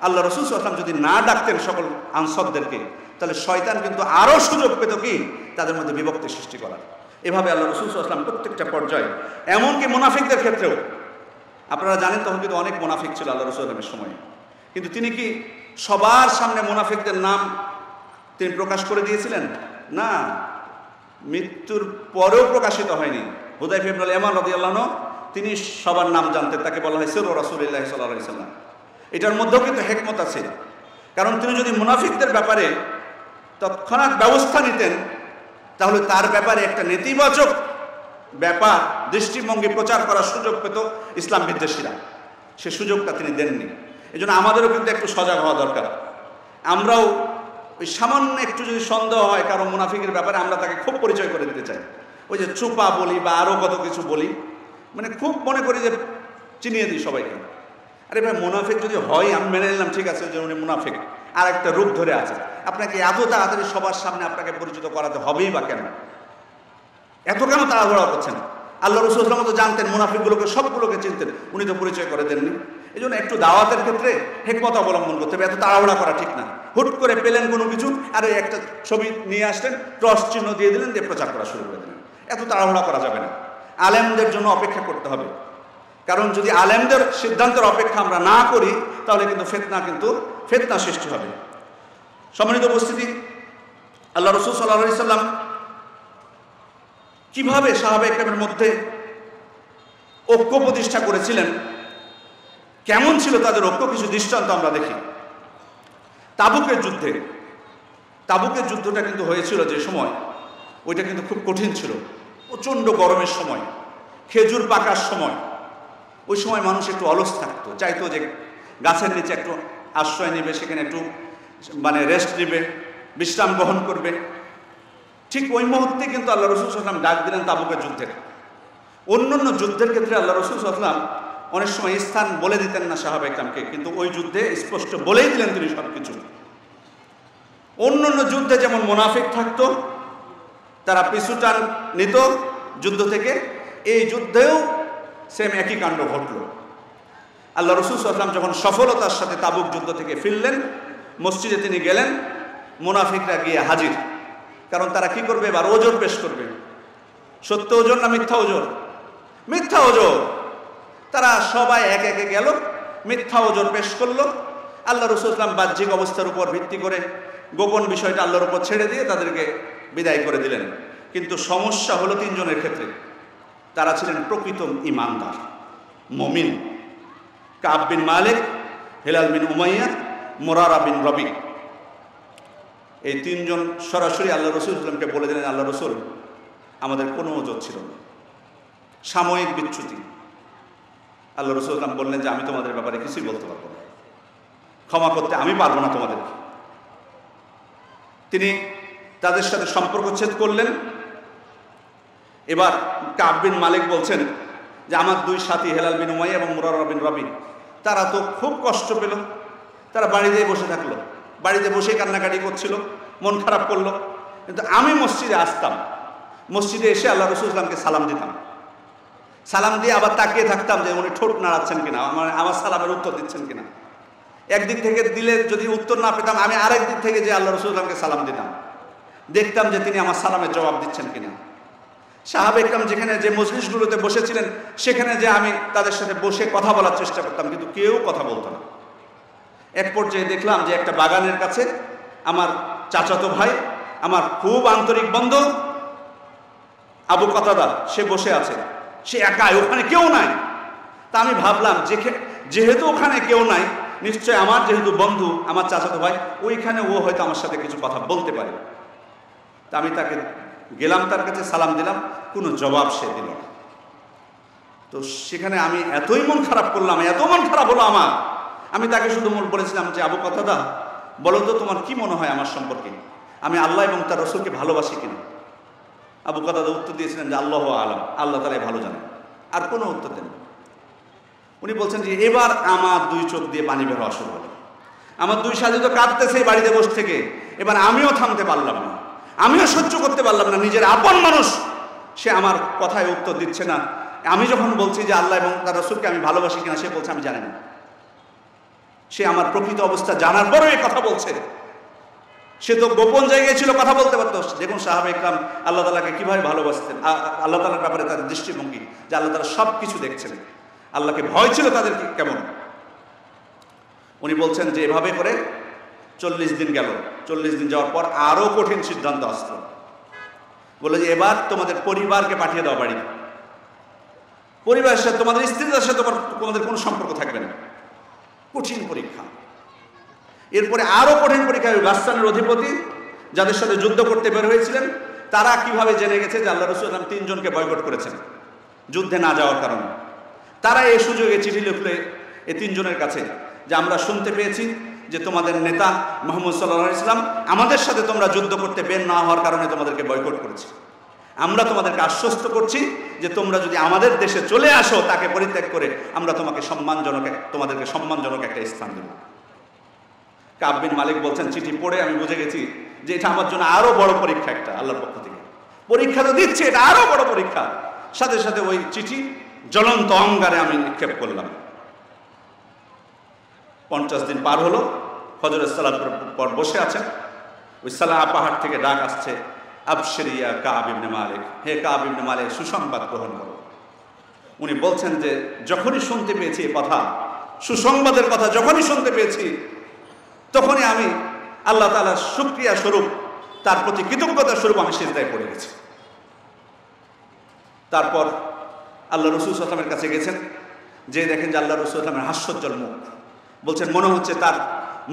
আল্লাহ রাসূল সাল্লাল্লাহু আলাইহি ওয়াসাল্লাম যদি না ডাকতেন সকল আনসারদেরকে, তাহলে শয়তান কিন্তু আরো সুযোগ পেত কি তাদের মধ্যে বিভক্তি সৃষ্টি করার। এভাবে আল্লাহ রাসূল সাল্লাল্লাহু আলাইহি ওয়াসাল্লাম প্রত্যেকটা পর্যায়ে, এমনকি মুনাফিকদের ক্ষেত্রেও, আপনারা জানেন তখন কিন্তু অনেক মুনাফিক ছিল আল্লাহ রাসূল সাল্লাল্লাহু আলাইহি ওয়াসাল্লামের সময়, কিন্তু তিনি কি সবার সামনে মুনাফিকদের নাম তিনি প্রকাশ করে দিয়েছিলেন? না, মৃত্যুর পরেও প্রকাশিত হয়নি। হুযায়ফা ইবনুল ইয়ামান রাদিয়াল্লাহু আনহু তিনি সবার নাম জানতেন, তাকে বলা হয় সিররু রাসূলিল্লাহি সাল্লাল্লাহু আলাইহি ওয়াসাল্লাম। এটার মধ্যেও কিন্তু হিকমত আছে, কারণ তিনি যদি মুনাফিকদের ব্যাপারে তৎক্ষণাৎ ব্যবস্থা নিতেন তাহলে তার ব্যাপারে একটা নেতিবাচক ব্যাপার দৃষ্টিভঙ্গি প্রচার করার সুযোগ পেত ইসলাম বিদ্বেষীরা। সে সুযোগটা তিনি দেননি। এই জন্য আমাদেরও কিন্তু একটু সজাগ হওয়া দরকার। আমরাও ওই সামান্য একটু যদি সন্দেহ হয় কারো মুনাফিকের ব্যাপারে, আমরা তাকে খুব পরিচয় করে দিতে চাই, ওই যে চুপা বলি বা আরও কত কিছু বলি, মানে খুব মনে করি যে চিনিয়ে দিই সবাইকে। আরে ভাই, মুনাফিক যদি হয় আমি মেনে নিলাম, ঠিক আছে যে উনি মুনাফিক, আর একটা রূপ ধরে আছে, আপনাকে এত তাড়াতাড়ি সবার সামনে আপনাকে পরিচিত করাতে হবেই বা কেন? এত কেন তাড়াহুড়া করছেন? আল্লাহ রাসূল সাল্লাল্লাহু আলাইহি ওয়াসাল্লাম তো জানতেন, মুনাফিকগুলোকে সবগুলোকে চিনতেন, উনি তো পরিচয় করে দেননি। এই জন্য একটু দাওয়াতের ক্ষেত্রে হিকমত অবলম্বন করতে হবে, এত তাড়াহুড়া করা ঠিক না। হুট করে পেলেন কোনো কিছু আর একটা ছবি নিয়ে আসলেন, ক্রস চিহ্ন দিয়ে দিলেন, দিয়ে প্রচার করা শুরু করে দিলেন। এত তাড়াহুড়া করা যাবে না। আলেমদের জন্য অপেক্ষা করতে হবে, কারণ যদি আলেমদের সিদ্ধান্তের অপেক্ষা আমরা না করি তাহলে কিন্তু ফিতনা সৃষ্টি হবে। সম্মানিত উপস্থিতি, আল্লাহ রাসূল সাল্লাল্লাহু আলাইহি ওয়াসাল্লাম কিভাবে সাহাবায়ে কেরামের মধ্যে ঐক্য প্রতিষ্ঠা করেছিলেন, কেমন ছিল তাদের ঐক্য, কিছু দৃষ্টান্ত আমরা দেখি। তাবুকের যুদ্ধটা কিন্তু হয়েছিল যে সময়, ওইটা কিন্তু খুব কঠিন ছিল, প্রচণ্ড গরমের সময়, খেজুর পাকার সময়। ওই সময় মানুষ একটু অলস থাকতো, চাইতো যে গাছের নিচে একটু আশ্রয় নেবে, সেখানে একটু রেস্ট নেবে, বিশ্রাম গ্রহণ করবে। ঠিক ওই মুহূর্তে কিন্তু আল্লাহ রাসূল সাল্লাল্লাহু আলাইহি ওয়াসাল্লাম ডাক দিলেন তাবুকের যুদ্ধের। অন্যান্য যুদ্ধের ক্ষেত্রে আল্লাহ রাসূল সাল্লাল্লাহু আলাইহি ওয়াসাল্লাম অনেক সময় স্থান বলে দিতেন না সাহাবায়ে কেরামকে, কিন্তু ওই যুদ্ধে স্পষ্ট বলেই দিলেন তিনি সব কিছু। অন্যান্য যুদ্ধে যেমন মুনাফিক থাকতো, তারা পিছুটান নিত যুদ্ধ থেকে, এই যুদ্ধেও সেম একই কাণ্ড ঘটল। আল্লাহ রাসূল সাল্লাল্লাহু আলাইহি ওয়াসাল্লাম যখন সফলতার সাথে তাবুক যুদ্ধ থেকে ফিরলেন, মসজিদে তিনি গেলেন, মুনাফিকরা গিয়ে হাজির। কারণ তারা কি করবে, এবার ওজর পেশ করবে। সত্য ওজর না মিথ্যা ওজর? মিথ্যা ওজর। তারা সবাই এক একে গেল, মিথ্যা ওজর পেশ করলো। আল্লাহ রাসূল সাল্লাল্লাহু আলাইহি ওয়াসাল্লাম বাহ্যিক অবস্থার উপর ভিত্তি করে গোপন বিষয়টা আল্লাহর উপর ছেড়ে দিয়ে তাদেরকে বিদায় করে দিলেন। কিন্তু সমস্যা হলো তিনজনের ক্ষেত্রে। তারা ছিলেন প্রকৃত ঈমানদার মুমিন। কাব বিন মালিক, হিলাল বিন উমাইয়া, মুরারা বিন রবি, এই তিনজন সরাসরি আল্লাহ রাসূল সাল্লাল্লাহু আলাইহি ওয়াসাল্লামকে বলে দিলেন, আল্লাহ রাসূল, আমাদের কোনো ওজর ছিল না, সাময়িক বিচ্যুতি। আল্লাহ রাসূল সাল্লাল্লাহু আলাইহি ওয়াসাল্লাম বললেন যে আমি তোমাদের ব্যাপারে কিছুই বলতে পারবো না, ক্ষমা করতে আমি পারবো না তোমাদেরকে। তিনি তাদের সাথে সম্পর্কচ্ছেদ করলেন। এবার কাব বিন মালিক বলছেন যে আমার দুই সাথী হেলাল বিন উমাইয়া এবং মুরারা বিন রবি, তারা তো খুব কষ্ট পেল, তারা বাড়িতেই বসে থাকলো, বাড়িতে বসে কান্নাকাটি করছিল, মন খারাপ করলো। কিন্তু আমি মসজিদে আসতাম, মসজিদে এসে আল্লাহ রাসূল সাল্লাল্লাহু আলাইহি ওয়াসাল্লামকে সালাম দিতাম, সালাম দিয়ে আবার তাকিয়ে থাকতাম যে উনি ঠোঁট নাড়াচ্ছেন কিনা, আমার সালামের উত্তর দিচ্ছেন কিনা। একদিক থেকে দিলে যদি উত্তর না পেতাম, আমি আরেক দিক থেকে যে আল্লাহ রাসূল সাল্লাল্লাহু আলাইহি ওয়াসাল্লামকে সালাম দিতাম, দেখতাম যে তিনি আমার সালামের জবাব দিচ্ছেন কিনা। সাহাবা ইকরাম যেখানে যে মজলিসগুলোতে বসেছিলেন সেখানে যে আমি তাদের সাথে বসে কথা বলার চেষ্টা করতাম, কিন্তু কেউ কথা বলতো না। এক পর্যায়ে দেখলাম যে একটা বাগানের কাছে আমার চাচাতো ভাই, আমার খুব আন্তরিক বন্ধু আবু কাতাদা, সে বসে আছে, সে একাই, ওখানে কেউ নাই। তা আমি ভাবলাম যেহেতু ওখানে কেউ নাই, নিশ্চয় আমার যেহেতু বন্ধু, আমার চাচাতো ভাই, ওইখানে ও হয়তো আমার সাথে কিছু কথা বলতে পারে। তা আমি তাকে গেলাম, তার কাছে সালাম দিলাম, কোনো জবাব সে দিল না। তো সেখানে আমি এতই মন খারাপ করলাম, এত মন খারাপ হলো আমার, আমি তাকে শুধু বলেছিলাম যে আবু কাতাদা, বলো তো তোমার কি মনে হয় আমার সম্পর্কে, আমি আল্লাহ এবং তার রসুলকে ভালোবাসি কিনা? আবু কাতাদা উত্তর দিয়েছিলেন যে আল্লাহ আলাম, আল্লাহ তাআলাই ভালো জানেন। আর কোনো উত্তর দেন। উনি বলছেন যে এবার আমার দুই চোখ দিয়ে পানি বের হওয়া শুরু হলো। আমার দুই সাথী তো কাঁদতেছে বাড়িতে বসে থেকে, এবার আমিও থামতে পারলাম না, আমিও সহ্য করতে পারলাম না। নিজের আপন মানুষ, সে আমার কথায় উত্তর দিচ্ছে না। আমি যখন বলছি যে আল্লাহ এবং তার রসুলকে আমি ভালোবাসি কিনা, সে বলছে আমি জানি না। সে আমার প্রকৃত অবস্থা জানার পরেও এই কথা বলছে। সে তো গোপন জায়গায় ছিল, কথা বলতে পারতো। দেখুন সাহাবা ইকরাম আল্লাহ তাআলাকে কিভাবে ভালোবাসতেন, আল্লাহ তাআলার ব্যাপারে তাদের দৃষ্টিভঙ্গি, যে আল্লাহ তাআলা সব কিছু দেখছেন, আল্লাহকে ভয় ছিল তাদের কেমন। উনি বলছেন যে এভাবে করে 40 দিন গেল। 40 দিন যাওয়ার পর আরো কঠিন সিদ্ধান্ত আসলো। বলে যে এবার তোমাদের পরিবারকে পাঠিয়ে দাও বাড়িতে, পরিবারের সাথে, তোমাদের স্ত্রীদের সাথে তোমাদের কোনো সম্পর্ক থাকবে না। কঠিন পরীক্ষা। এরপরে আরো কঠিন পরীক্ষা। গাসসানের অধিপতি, যাদের সাথে যুদ্ধ করতে বের হয়েছিলেন, তারা কিভাবে জেনে গেছে যে আল্লাহ রাসূল তিনজনকে বয়কট করেছেন যুদ্ধে না যাওয়ার কারণে। তারা এই সুযোগে চিঠি লিখলে এই তিনজনের কাছে যে আমরা শুনতে পেয়েছি যে তোমাদের নেতা মুহাম্মদ সাল্লাল্লাহু আলাইহি ওয়াসাল্লাম আমাদের সাথে তোমরা যুদ্ধ করতে বের না হওয়ার কারণে তোমাদেরকে বয়কট করেছে। আমরা তোমাদেরকে আশ্বস্ত করছি যে তোমরা যদি আমাদের দেশে চলে আসো, তাকে পরিত্যাগ করে, আমরা তোমাদেরকে সম্মানজনক একটা স্থান দেব। কাব বিন মালিক বলছেন, চিঠি পড়ে আমি বুঝে গেছি যে এটা আমার জন্য আরো বড় পরীক্ষা, একটা আল্লাহর পক্ষ থেকে পরীক্ষা তো দিচ্ছে, এটা আরো বড় পরীক্ষা। সাথে সাথে ওই চিঠি জ্বলন্ত অঙ্গারে আমি নিক্ষেপ করলাম। 50 দিন পার হলো, ফজরের সালাতের পর বসে আছেন, ওই সালা পাহাড় থেকে ডাক আসছে, আবশিরিয়া কাব ইবনে মালিক, হে কাব ইবনে মালিক, সুসংবাদ গ্রহণ করো। উনি বলছেন যে যখনই শুনতে পেয়েছি এই কথা, সুসংবাদের কথা যখনই শুনতে পেয়েছি, তখনই আমি আল্লাহ তাআলার শুকরিয়া স্বরূপ, তার প্রতি কৃতজ্ঞতা স্বরূপ আমি সিজদায় পড়ে গেছি। তারপর আল্লাহ রাসূল সাল্লাল্লাহু আলাইহি ওয়াসাল্লামের কাছে গেছেন, যে দেখেন যে আল্লাহ রাসূল সাল্লাল্লাহু আলাইহি ওয়াসাল্লামের হাস্যোজ্জ্বল মুখ, বলছেন মনে হচ্ছে তার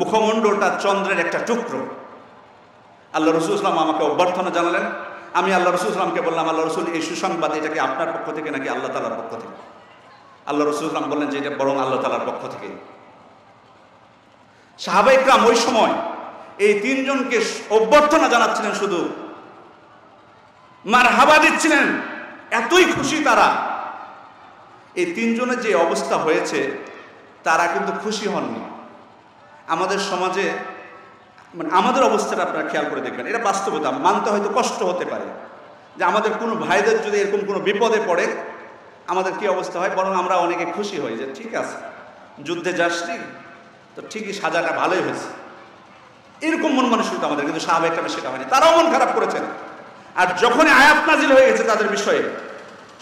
মুখমণ্ডলটা চন্দ্রের একটা টুকরো। আল্লাহ রাসূল সাল্লাল্লাহু আলাইহি ওয়াসাল্লাম আমাকে অভ্যর্থনা জানালেন। আমি আল্লাহ রাসূল সাল্লাল্লাহু আলাইহি ওয়াসাল্লামকে বললাম, আল্লাহ রাসূল, এই সুসংবাদ এটা কি আপনার পক্ষ থেকে নাকি আল্লাহ তাআলার পক্ষ থেকে? আল্লাহ রাসূল সাল্লাল্লাহু আলাইহি ওয়াসাল্লাম বললেন যে এটা বরং আল্লাহ তাআলার পক্ষ থেকে। সাহাবা ইকরাম ওই সময় এই তিনজনকে অভ্যর্থনা জানাচ্ছিলেন, শুধু মারহাবা দিচ্ছিলেন, এতই খুশি তারা। এই তিনজনের যে অবস্থা হয়েছে, তারা কিন্তু খুশি হননি। আমাদের সমাজে, মানে আমাদের অবস্থাটা আপনারা খেয়াল করে দেখবেন, এটা বাস্তবতা, মানতে হয়তো কষ্ট হতে পারে যে আমাদের কোনো ভাইদের যদি এরকম কোনো বিপদে পড়ে আমাদের কি অবস্থা হয়। বরং আমরা অনেকে খুশি হই যে ঠিক আছে, যুদ্ধে যাসনি তো ঠিকই, সাজাটা ভালোই হয়েছে, এরকম মন মানসিকতা আমাদের। কিন্তু সাহাবা ইকরামের সেটা হয়নি, তারাও মন খারাপ করেছেন। আর যখনই আয়াত নাজিল হয়ে গেছে তাদের বিষয়ে,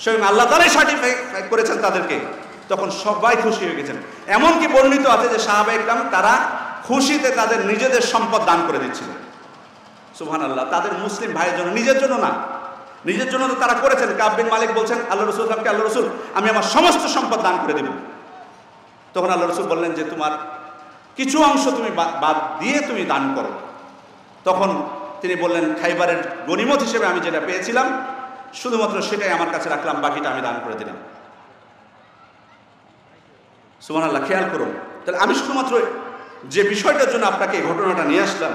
স্বয়ং আল্লাহ তাআলাই সার্টিফাই করেছেন তাদেরকে, তখন সবাই খুশি হয়ে গেছেন। এমনকি বর্ণিত আছে যে সাহাবা ইকরাম তারা খুশিতে তাদের নিজেদের সম্পদ দান করে দিচ্ছিলেন। সুবহানাল্লাহ। তাদের মুসলিম ভাইয়ের জন্য, নিজের জন্য না, নিজের জন্য তো তারা করেছেন। কাব বিন মালিক বলছেন আল্লাহ রাসূল সাল্লাল্লাহু আলাইহি ওয়াসাল্লামকে, আল্লাহ রাসূল, আমি আমার সমস্ত সম্পদ দান করে দেব। তখন আল্লাহ রাসূল বললেন যে তোমার কিছু অংশ তুমি বাদ দিয়ে তুমি দান করো। তখন তিনি বললেন, খাইবারের গনিমত হিসেবে আমি যেটা পেয়েছিলাম শুধুমাত্র সেটাই আমার কাছে রাখলাম, বাকিটা আমি দান করে দিলাম। সুবহানাল্লাহ। খেয়াল করুন। তাহলে আমি শুধুমাত্র যে বিষয়টার জন্য আপনাকে এই ঘটনাটা নিয়ে আসলাম,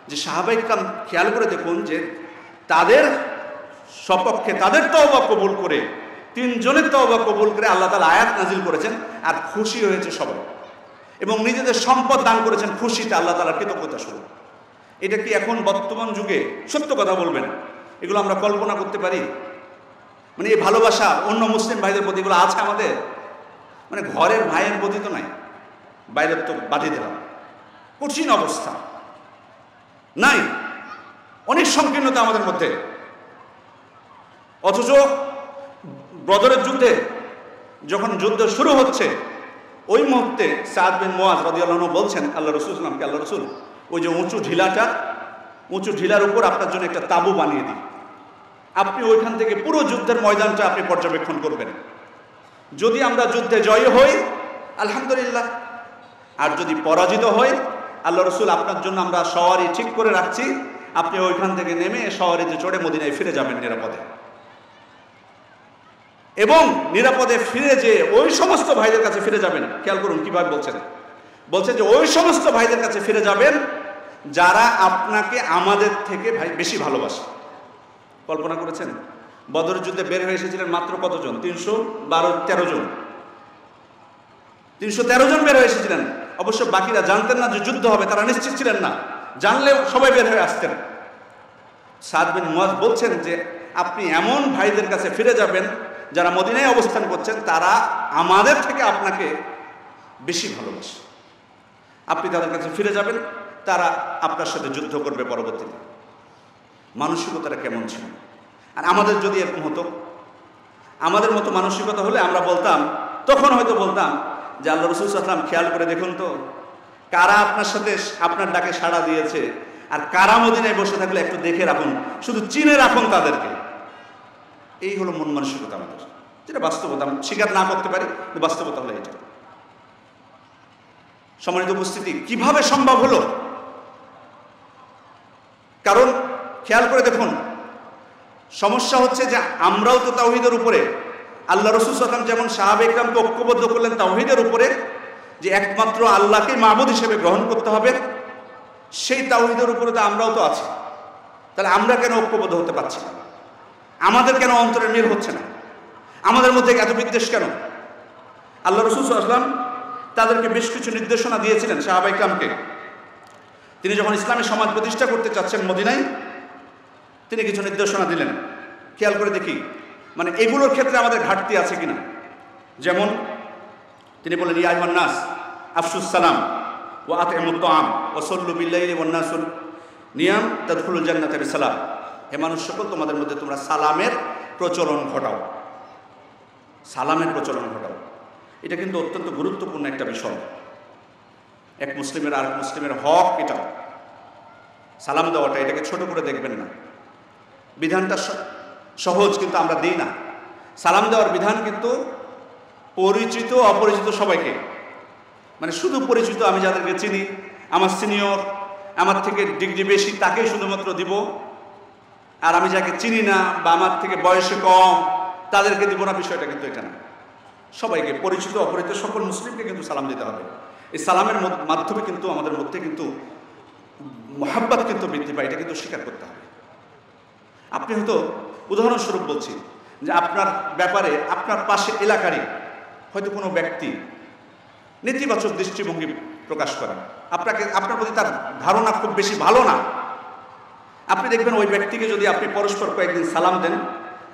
যে সাহাবা ইকরাম খেয়াল করে দেখুন যে তাদের সপক্ষে তাদের তওবা কবুল করে, তিনজনের তওবা কবুল করে আল্লাহ তাআলা আয়াত নাজিল করেছেন, আর খুশি হয়েছে সবাই, এবং নিজেদের সম্পদ দান করেছেন খুশিতে, আল্লাহ তাআলার কৃতজ্ঞতা স্বরূপ। এটা কি এখন বর্তমান যুগে, সত্য কথা বলবেন, এগুলো আমরা কল্পনা করতে পারি? মানে এই ভালোবাসা অন্য মুসলিম ভাইদের প্রতি এগুলো আছে আমাদের? মানে ঘরের ভাইয়ের প্রতি তো নাই, বাইরের তো বাদই দিলাম, কঠিন অবস্থা নাই, অনেক সংকীর্ণতা আমাদের মধ্যে। অথচ বদরের যুদ্ধে যখন যুদ্ধ শুরু হচ্ছে ওই মুহূর্তে সাদ বিন মুআজ রাদিয়াল্লাহু আনহু বলছেন আল্লাহ রাসূল সাল্লাল্লাহু আলাইহি ওয়াসাল্লামকে, আল্লাহ রাসূল ওই যে উঁচু ঢিলার উপর আপনার জন্য একটা তাঁবু বানিয়ে দিই, আপনি ওইখান থেকে পুরো যুদ্ধের ময়দানটা আপনি পর্যবেক্ষণ করবেন। যদি আমরা যুদ্ধে জয়ী হই আলহামদুলিল্লাহ, আর যদি পরাজিত হই আল্লাহ রাসূল আপনার জন্য আমরা সওয়ারি ঠিক করে রাখছি, আপনি ওইখান থেকে নেমে সওয়ারিতে চড়ে মদিনায় ফিরে যাবেন নিরাপদে। এবং নিরাপদে ফিরে যে ওই সমস্ত ভাইদের কাছে ফিরে যাবেন। খেয়াল করুন কিভাবে বলছেন যে ওই সমস্ত ভাইদের কাছে ফিরে যাবেন যারা আপনাকে আমাদের থেকে বেশি ভালোবাসে। কল্পনা করেছেন বদরের যুদ্ধে বের হয়ে এসেছিলেন মাত্র কতজন? 313 জন। 313 জন বের হয়ে এসেছিলেন। অবশ্য বাকিরা জানতেন না যে যুদ্ধ হবে, তারা নিশ্চিত ছিলেন না, জানলে সবাই বের হয়ে আসতেন। সাদ বিন মুআজ বলছেন যে আপনি এমন ভাইদের কাছে ফিরে যাবেন যারা মদিনায় অবস্থান করছেন, তারা আমাদের থেকে আপনাকে বেশি ভালোবাসে। আপনি তাদের কাছে ফিরে যাবেন, তারা আপনার সাথে যুদ্ধ করবে পরবর্তীতে। মানসিকতাটা কেমন ছিল? আর আমাদের যদি এরকম হতো, আমাদের মতো মানসিকতা হলে আমরা বলতাম, তখন হয়তো বলতাম যে আল্লাহ রাসূল সাল্লাল্লাহু আলাইহি ওয়াসাল্লাম খেয়াল করে দেখুন তো কারা আপনার সাথে আপনার ডাকে সাড়া দিয়েছে, আর কারা মদিনায় বসে থাকলে একটু দেখে রাখুন, শুধু চিনে রাখুন তাদেরকে। এই হলো মন মানসিকতা আমাদের, যেটা বাস্তবতা স্বীকার না করতে পারি, কিন্তু বাস্তবতা হলো এটা। সম্মানিত উপস্থিতি, কিভাবে সম্ভব হলো? কারণ খেয়াল করে দেখুন, সমস্যা হচ্ছে যে আমরাও তো তাওহীদের উপরে, আল্লাহ রাসূল সাল্লাল্লাহু আলাইহি ওয়াসাল্লাম যেমন সাহাবা ইকরামকে ঐক্যবদ্ধ করলেন তাওহীদের উপরে, যে একমাত্র আল্লাহকে মাবুদ হিসেবে গ্রহণ করতে হবে, সেই তাওহীদের উপরে তো আমরাও তো আছি। তাহলে আমরা কেন ঐক্যবদ্ধ হতে পারছি না? আমাদের কেন অন্তরের মিল হচ্ছে না? আমাদের মধ্যে এত বিদ্বেষ কেন? আল্লাহ রাসূল সাল্লাল্লাহু আলাইহি ওয়াসাল্লাম তাদেরকে বেশ কিছু নির্দেশনা দিয়েছিলেন সাহাবা ইকরামকে। তিনি যখন ইসলামী সমাজ প্রতিষ্ঠা করতে চাচ্ছেন মদিনায়, তিনি কিছু নির্দেশনা দিলেন। খেয়াল করে দেখি মানে এগুলোর ক্ষেত্রে আমাদের ঘাটতি আছে কিনা। যেমন তিনি বলেন, ইয়া আইয়ুহান নাস আফশুস সালাম ওয়া আতইমুত তাআম ওয়া সাল্লু বিল-লাইলি ওয়ান নাসুল নিয়াম তাদখুলুল জান্নাতা বিসালাম। হে মানুষ সকল, তোমাদের মধ্যে তোমরা সালামের প্রচলন ঘটাও, সালামের প্রচলন ঘটাও। এটা কিন্তু অত্যন্ত গুরুত্বপূর্ণ একটা বিষয়। এক মুসলিমের আর এক মুসলিমের হক এটা, সালাম দেওয়াটা, এটাকে ছোট করে দেখবেন না। বিধানটা সহজ, কিন্তু আমরা দিই না। সালাম দেওয়ার বিধান কিন্তু পরিচিত অপরিচিত সবাইকে, মানে শুধু পরিচিত আমি যাদেরকে চিনি, আমার সিনিয়র, আমার থেকে ডিগ্রি বেশি, তাকেই শুধুমাত্র দিব। আর আমি যাকে চিনি না বা আমার থেকে বয়সে কম তাদেরকে দিব না, বিষয়টা কিন্তু এটা না। সবাইকে, পরিচিত অপরিচিত সকল মুসলিমকে কিন্তু সালাম দিতে হবে। এই সালামের মাধ্যমে কিন্তু আমাদের মধ্যে কিন্তু মহাব্বত কিন্তু বৃদ্ধি পায়, এটা কিন্তু স্বীকার করতে হবে। আপনি হয়তো উদাহরণস্বরূপ বলছি যে আপনার ব্যাপারে আপনার পাশে এলাকারই হয়তো কোনো ব্যক্তি নেতিবাচক দৃষ্টিভঙ্গি প্রকাশ করেন, আপনার প্রতি তার ধারণা খুব বেশি ভালো না। আপনি দেখবেন ওই ব্যক্তিকে যদি আপনি পরস্পর কয়েকদিন সালাম দেন,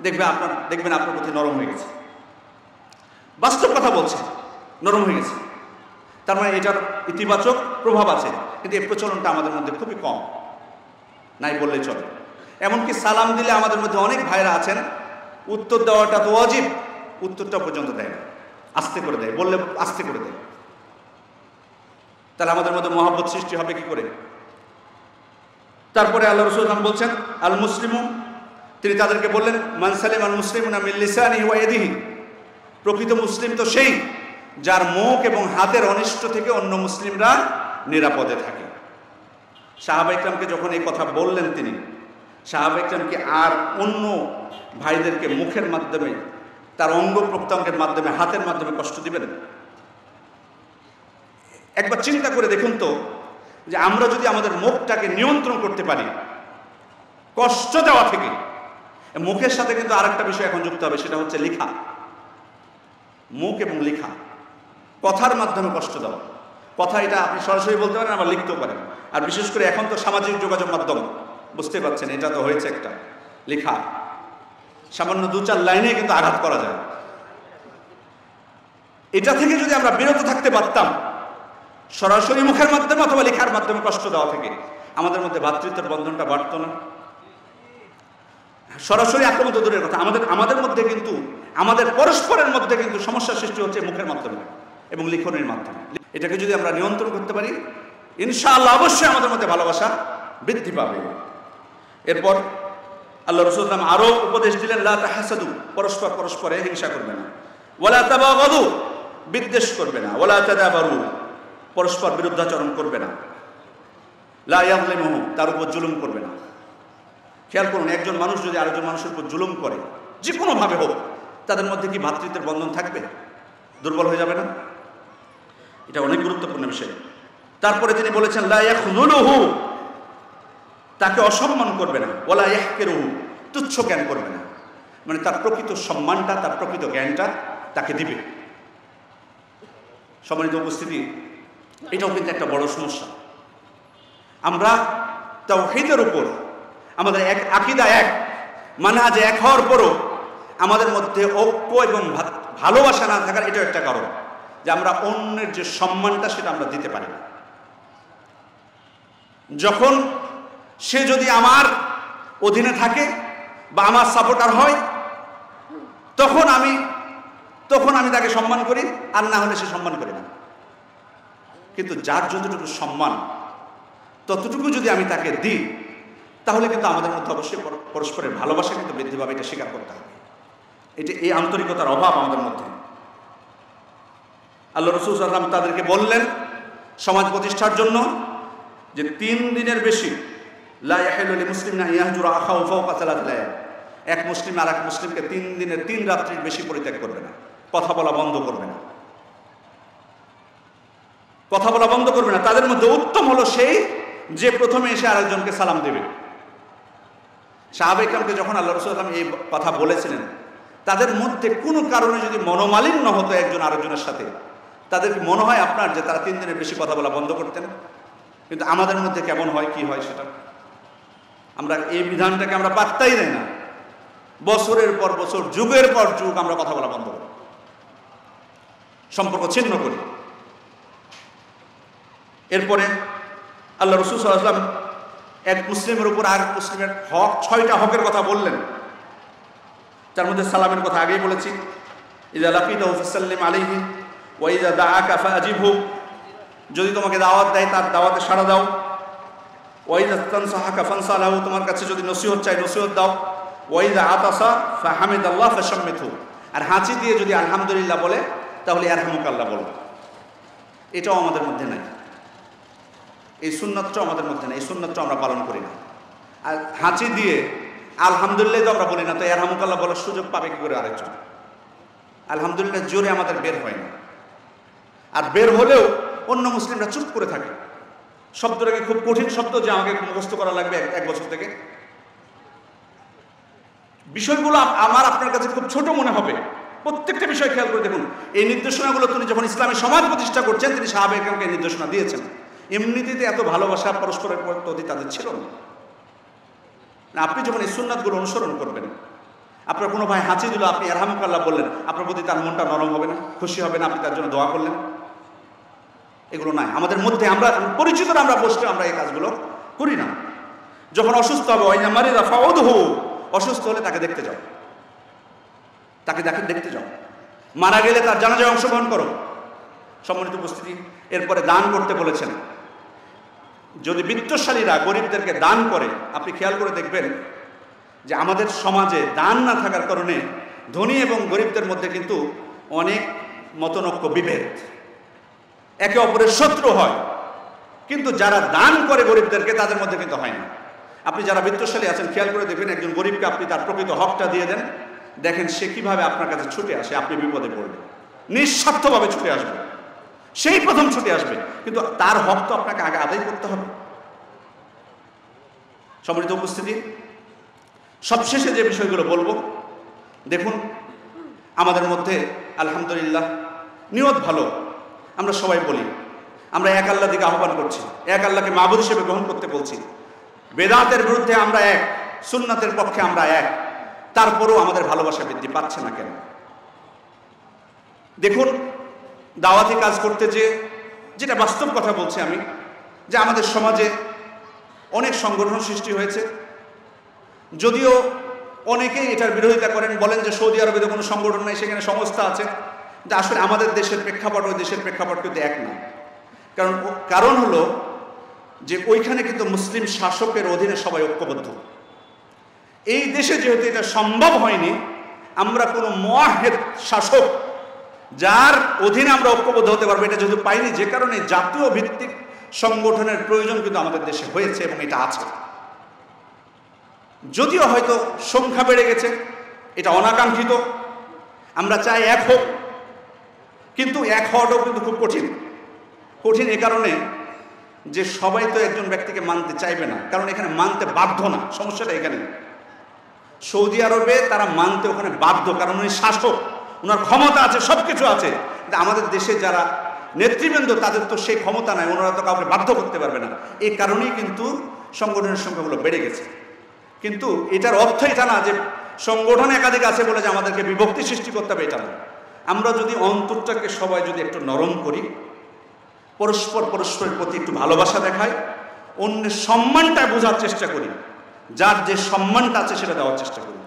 দেখবেন আপনার প্রতি নরম হয়ে গেছে। বাস্তব কথা বলছে, নরম হয়ে গেছে। তার মানে এটার ইতিবাচক প্রভাব আছে, কিন্তু এই প্রচলনটা আমাদের মধ্যে খুবই কম, নাই বললেই চলে। এমনকি সালাম দিলে আমাদের মধ্যে অনেক ভাইরা আছেন, উত্তর দেওয়াটা তো ওয়াজিব, উত্তরটা পর্যন্ত দেয় না, আস্তে করে দেয়, বললে আস্তে করে দেয়। তাহলে আমাদের মধ্যে মহব্বত সৃষ্টি হবে কি করে? তারপরে আল্লাহ রাসূল বলছেন আল মুসলিমু, তিনি তাদেরকে বললেন মান সালিম আল মুসলিমুনা মিন লিসানিহি ওয়া ইয়াদিহি, প্রকৃত মুসলিম তো সেই যার মুখ এবং হাতের অনিষ্ট থেকে অন্য মুসলিমরা নিরাপদে থাকে। সাহাবা ইকরামকে যখন এই কথা বললেন, তিনি সাহাবা ইকরামকে আর অন্য ভাইদেরকে মুখের মাধ্যমে, তার অঙ্গ প্রত্যঙ্গের মাধ্যমে, হাতের মাধ্যমে কষ্ট দিবেন? একবার চিন্তা করে দেখুন তো, যে আমরা যদি আমাদের মুখটাকে নিয়ন্ত্রণ করতে পারি কষ্ট দেওয়া থেকে, মুখের সাথে কিন্তু আরেকটা বিষয় এখন যুক্ত হবে, সেটা হচ্ছে লেখা। মুখ এবং লেখা, কথার মাধ্যমে কষ্ট দেওয়া। কথা এটা আপনি সরাসরি বলতে পারেন, আবার লিখতেও পারেন। আর বিশেষ করে এখন তো সামাজিক যোগাযোগ মাধ্যম, বুঝতে পারছেন, এটা তো হয়েছে একটা লেখা, সামান্য 2-4 লাইনে কিন্তু আঘাত করা যায়। এটা থেকে যদি আমরা বিরত থাকতে পারতাম, সরাসরি মুখের মাধ্যমে অথবা লেখার মাধ্যমে কষ্ট দেওয়া থেকে, আমাদের মধ্যে ভ্রাতৃত্বের বন্ধনটা বাড়তো না? সরাসরি আক্রমণ তো দূরের কথা, আমাদের মধ্যে কিন্তু, আমাদের পরস্পরের মধ্যে কিন্তু সমস্যার সৃষ্টি হচ্ছে মুখের মাধ্যমে এবং লিখনের মাধ্যমে। এটাকে যদি আমরা নিয়ন্ত্রণ করতে পারি, ইনশাআল্লাহ অবশ্যই আমাদের মধ্যে ভালোবাসা বৃদ্ধি পাবে। এরপর আল্লাহ রাসূল সাল্লাল্লাহু আলাইহি ওয়াসাল্লাম আরো উপদেশ দিলেন, লা তাহাসাদু, পরস্পরে হিংসা করবে না, ওয়ালা তাবাগাদু, বিদ্বেষ করবে না, ওয়ালা তাদাবারু, পরস্পর বিরুদ্ধাচরণ করবে না, লা ইয়াযলিমু, তার উপর জুলুম করবে না। খেয়াল করুন, একজন মানুষ যদি আরেকজন মানুষের উপর জুলুম করে, যে কোনোভাবে হোক, তাদের মধ্যে কি ভ্রাতৃত্বের বন্ধন থাকবে? দুর্বল হয়ে যাবে না? এটা অনেক গুরুত্বপূর্ণ বিষয়। তারপরে তিনি বলেছেন, লা ইয়াখযুলুহু, তাকে অসম্মান করবে না, ওয়ালা ইয়াহকিরুহু, তুচ্ছ জ্ঞান করবে না, মানে তার প্রকৃত সম্মানটা, তার প্রকৃত জ্ঞানটা তাকে দিবে। সম্মানিত উপস্থিতি, এটাও কিন্তু একটা বড় সমস্যা। আমরা তাওহীদের উপর আমাদের এক আকীদা, এক মানহাজ এক হওয়ার পরও আমাদের মধ্যে ঐক্য এবং ভালোবাসা না থাকার এটাও একটা কারণ, যে আমরা অন্যের যে সম্মানটা সেটা আমরা দিতে পারি না। যখন সে যদি আমার অধীনে থাকে বা আমার সাপোর্টার হয়, তখন আমি তাকে সম্মান করি, আর না হলে সে সম্মান করে না। কিন্তু যার যতটুকু সম্মান ততটুকু যদি আমি তাকে দিই, তাহলে কিন্তু আমাদের মধ্যে অবশ্যই পরস্পরের ভালোবাসা কিন্তু বৃদ্ধি পাবে, এটা স্বীকার করতে হবে। এই আন্তরিকতার অভাব আমাদের মধ্যে। আল্লাহ রাসূল সাল্লাল্লাহু আলাইহি ওয়াসাল্লাম তাদেরকে বললেন সমাজ প্রতিষ্ঠার জন্য যে 3 দিনের বেশি লা ইয়াহিলু লিমুসলিমিন আন ইয়াহজুরা আখাহু ফাওকা 3 লায়াল, এক মুসলিম আর এক মুসলিমকে 3 দিনের 3 রাত্রির বেশি পরিত্যাগ করবে না, কথা বলা বন্ধ করবে না, কথা বলা বন্ধ করবে না। তাদের মধ্যে উত্তম হলো সেই যে প্রথমে এসে আরেকজনকে সালাম দেবে। সাহাবায়ে কেরামকে যখন আল্লাহ রাসূল সাল্লাল্লাহু আলাইহি ওয়াসাল্লাম এই কথা বলেছিলেন, তাদের মধ্যে কোনো কারণে যদি মনোমালিন্য হতো একজন আরেকজনের সাথে, তাদের মনে হয় আপনার যে তারা 3 দিনের বেশি কথা বলা বন্ধ করতেন? কিন্তু আমাদের মধ্যে কেমন হয়, কি হয়, সেটা আমরা এই বিধানটাকে আমরা পাত্তাই দেই না। বছরের পর বছর, যুগের পর যুগ আমরা কথা বলা বন্ধ করি, সম্পর্ক ছিন্ন করি। এরপরে আল্লাহ রাসূল সাল্লাল্লাহু আলাইহি ওয়াসাল্লাম এক মুসলিমের উপর আর মুসলিমের হক, 6টা হকের কথা বললেন। তার মধ্যে সালামের কথা আগেই বলেছি, ইযা লাকিতাহু ফাসাল্লিম আলাইহি ওয়া ইযা দাআকা ফাআজিবহু, যদি তোমাকে দাওয়াত দেয় তার দাওয়াতে সাড়া দাও। ওয়া ইযা তানসাহাকা ফানসা লাহু, তোমার কাছে যদি নসিহত চাই নসিহত দাও। ওয়া ইযা আতাসা ফাহামিদাল্লাহ ফাশাম্মিতহু, আর হাঁচি দিয়ে যদি আলহামদুলিল্লাহ বলে তাহলে ইয়ারহামুকাল্লাহ বলো। এটাও আমাদের মধ্যে নাই, এই সুন্নাতটাও আমাদের মধ্যে নাই, এই সুন্নাতটা আমরা পালন করি না। আর হাঁচি দিয়ে আলহামদুলিল্লাহ তো আমরা বলি না, তো ইয়ারহামুকাল্লাহ বলার সুযোগ পাবে কি করে আরেকজন? আলহামদুলিল্লাহ জোরে আমাদের বের হয় না, আর বের হলেও অন্য মুসলিমরা চুপ করে থাকে। শব্দটাকে খুব কঠিন শব্দ, যে আমাকে মুখস্থ করা লাগবে 1 বছর থেকে। বিষয়গুলো আমার আপনার কাছে খুব ছোট মনে হবে, প্রত্যেকটা বিষয় খেয়াল করে দেখুন। এই নির্দেশনাগুলো তিনি যখন ইসলামী সমাজ প্রতিষ্ঠা করছেন, তিনি সাহাবায়ে কেরামকে নির্দেশনা দিয়েছেন। এমনিতেই এত ভালোবাসা পরস্পরের প্রতি তাদের ছিল না। আপনি যখন এই সুন্নাতগুলো অনুসরণ করবেন, আপনার কোনো ভাই হাঁচি দিল, আপনি ইয়ারহামুকাল্লাহ বললেন, আপনার প্রতি তার মনটা নরম হবে না, খুশি হবে না? আপনি তার জন্য দোয়া করলেন? এগুলো নাই আমাদের মধ্যে। আমরা পরিচিতরা আমরা বসলে আমরা এই কাজগুলো করি না। যখন অসুস্থ হবে, ওয়াইনা মারিদা ফাউদহু, অসুস্থ হলে তাকে দেখতে যাও, তাকে দেখতে যাও। মারা গেলে তার জানাজায় অংশগ্রহণ করো। সম্মানিত উপস্থিতি, এরপরে দান করতে বলেছেন। যদি বিত্তশালীরা গরিবদেরকে দান করে, আপনি খেয়াল করে দেখবেন যে আমাদের সমাজে দান না থাকার কারণে ধনী এবং গরিবদের মধ্যে কিন্তু অনেক মতনৈক্য, বিভেদ, একে অপরের শত্রু হয়। কিন্তু যারা দান করে গরিবদেরকে, তাদের মধ্যে কিন্তু হয় না। আপনি যারা বিত্তশালী আছেন, খেয়াল করে দেখবেন, একজন গরিবকে আপনি তার প্রকৃত হকটা দিয়ে দেন, দেখেন সে কিভাবে আপনার কাছে ছুটে আসে। আপনি বিপদে পড়লে নিঃস্বার্থভাবে ছুটে আসবে, সেই প্রথম ছুটে আসবে, কিন্তু তার হক তো আপনাকে আগে আদায় করতে হবে। সম্মানিত উপস্থিতি, সবশেষে যে বিষয়গুলো বলবো, দেখুন আমাদের মধ্যে আলহামদুলিল্লাহ নিয়ত ভালো। আমরা সবাই বলি আমরা এক আল্লাহর দিকে আহ্বান করছি, এক আল্লাহকে মাবুদ হিসেবে গ্রহণ করতে বলছি। বেদাতের বিরুদ্ধে আমরা এক, সুন্নাতের পক্ষে আমরা এক, তারপরেও আমাদের ভালোবাসা বৃদ্ধি পাচ্ছে না কেন? দেখুন, দাওয়াতি কাজ করতে যেটা বাস্তব কথা বলছি আমি, যে আমাদের সমাজে অনেক সংগঠন সৃষ্টি হয়েছে, যদিও অনেকেই এটার বিরোধিতা করেন, বলেন যে সৌদি আরবে তো কোনো সংগঠন নাই, সেখানে সংস্থা আছে। কিন্তু আসলে আমাদের দেশের প্রেক্ষাপট ওই দেশের প্রেক্ষাপট কিন্তু এক না। কারণ হলো যে ওইখানে কিন্তু মুসলিম শাসকের অধীনে সবাই ঐক্যবদ্ধ। এই দেশে যেহেতু এটা সম্ভব হয়নি, আমরা কোনো মুআহহিদ শাসক যার অধীনে আমরা ঐক্যবদ্ধ হতে পারবো এটা যেহেতু পাইনি, যে কারণে জাতীয় ভিত্তিক সংগঠনের প্রয়োজন কিন্তু আমাদের দেশে হয়েছে এবং এটা আছে। যদিও হয়তো সংখ্যা বেড়ে গেছে, এটা অনাকাঙ্ক্ষিত, আমরা চাই এক হোক, কিন্তু এক হওয়াটাও কিন্তু খুব কঠিন। কঠিন এ কারণে যে সবাই তো একজন ব্যক্তিকে মানতে চাইবে না, কারণ এখানে মানতে বাধ্য না। সমস্যাটা এখানে সৌদি আরবে তারা মানতে ওখানে বাধ্য, কারণ উনি শাসক, ওনার ক্ষমতা আছে, সব কিছু আছে। কিন্তু আমাদের দেশে যারা নেতৃবৃন্দ তাদের তো সেই ক্ষমতা নাই, ওনারা তো কাউকে বাধ্য করতে পারবে না। এই কারণেই কিন্তু সংগঠনের সংখ্যাগুলো বেড়ে গেছে। কিন্তু এটার অর্থ এটা না যে সংগঠন একাধিক আছে বলে যে আমাদেরকে বিভক্তি সৃষ্টি করতে হবে, এটা না। আমরা যদি অন্তরটাকে সবাই যদি একটু নরম করি, পরস্পরের প্রতি একটু ভালোবাসা দেখাই, অন্যের সম্মানটা বোঝার চেষ্টা করি, যার যে সম্মানটা আছে সেটা দেওয়ার চেষ্টা করি,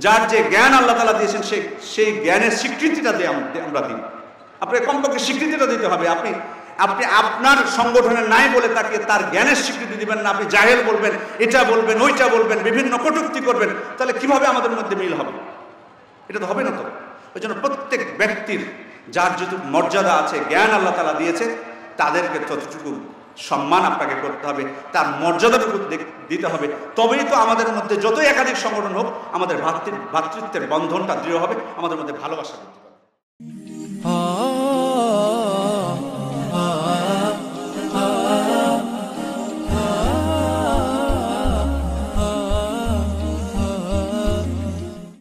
যার যে জ্ঞান আল্লাহ তাআলা দিয়েছেন সেই জ্ঞানের স্বীকৃতিটা আমরা দিই। আপনাকে কমপক্ষে স্বীকৃতিটা দিতে হবে। আপনি আপনার সংগঠনে নাই বলে তাকে তার জ্ঞানের স্বীকৃতি দিবেন না, আপনি জাহেল বলবেন, এটা বলবেন, ওইটা বলবেন, বিভিন্ন কটূক্তি করবেন, তাহলে কিভাবে আমাদের মধ্যে মিল হবে? এটা তো হবে না। তো ওই জন্য প্রত্যেক ব্যক্তির যার যেটুকু মর্যাদা আছে, জ্ঞান আল্লাহ তাআলা দিয়েছে, তাদেরকে ততটুকু সম্মান আপনাকে করতে হবে, তার মর্যাদাটুকু দিতে হবে। তবেই তো আমাদের মধ্যে যতই একাধিক সংগঠন হোক, আমাদের ভ্রাতৃত্বের বন্ধনটা দৃঢ় হবে, আমাদের মধ্যে ভালোবাসা হবে।